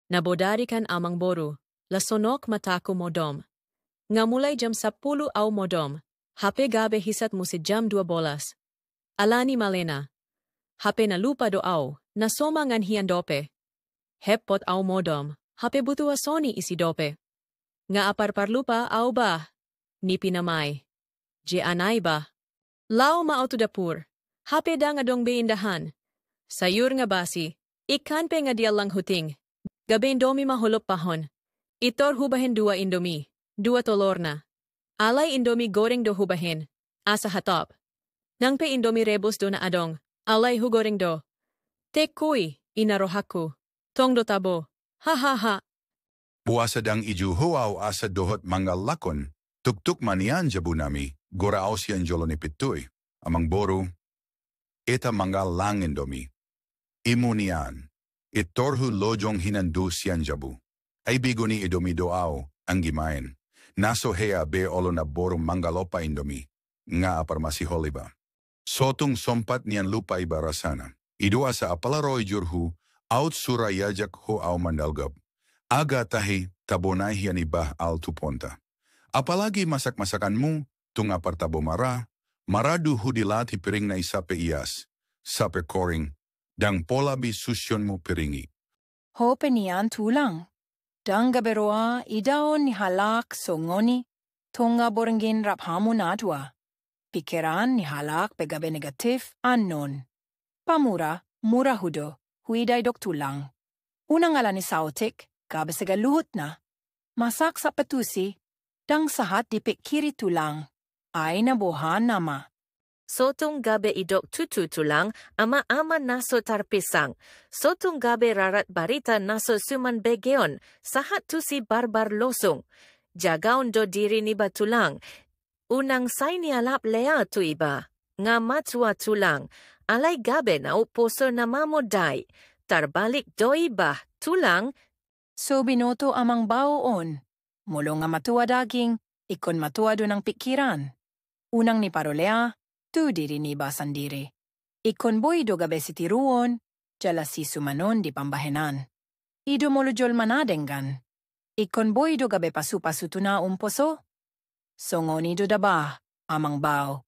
Nabodari kan amang boru, lasonok mataku modom. Nga mulai jam 10 au modom, HP gabe hisat musi jam 12. Alani malena. HP na lupa do au, nasoma ngan hian dope. Hepot au modom, HP butua Sony isi dope. Nga apar lupa au ba? Ni pinamay. Je anay ba? Lao mauto dapur. HP da nga dong beindahan. Sayur nga basi. Ikan pe nga dialang huting. Gabe indomie mahulop pahon. Itor hubahin 2 indomie. 2 tolor na. Alay indomie goreng do hubahin. Asa hatop. Nang pe indomie rebus do na adong. Alay hu goreng do. Tek kuy, inarohaku. Tong do tabo. Ha ha ha. Buwasadang ijuhuaw asa dohot mangal lakon. Tuktuk manian jabu nami. Gorao siyan jolo ni pituy. Amang boru. Eta mangal lang indomie. Imunian. Itorhu lojong hinandu siyan jabu. Ay bigo ni idomi doaw ang gimain. Naso hea be olo na borong mangalopa indomi. Nga aparmasiholi ba. Sotong sompat niyan lupa ibarasana. Idua sa apalaroy jurhu, out surayajak ho au mandalgab. Aga tahi tabonay hiyan iba al tuponta. Apalagi masak-masakan mo, tung apartabo maradu hudilat hipiring na isape iyas, sape koring, dang polabi susyon mo piringi. Hope niyan tulang. Dang gaberoa idaon ni halak songoni, tunga boringin raphamu nadwa. Pikiran ni halak pegabe negatif anon. Pamura, mura hudo, huiday dok tulang. Unang ala ni sautik, gabe segaluhut na. Masak sa petusi, dang sahat dipik kiri tulang. Ay nabuhan nama. Sotong gabe idok tutu tulang, ama naso tarpisang. Sotong gabe rarat barita naso suman begeon, sahat tu si barbar losong. Jagaon do diri ni batulang. Unang say ni alap lea tu iba. Nga matua tulang. Alay gabe na uposo na mamoday. Tarbalik do iba, tulang. So binoto amang baoon. Mulo nga matua daging, ikon matua do ng pikiran. Unang ni parolea, tu diri ni basandiri. Ikon boy do gabe si tiruon, jala si sumanon di pambahenan. Ido molojol manadenggan. Ikon boy do gabe pasu-pasu tuna umposo. Songoni do daba, amang bao.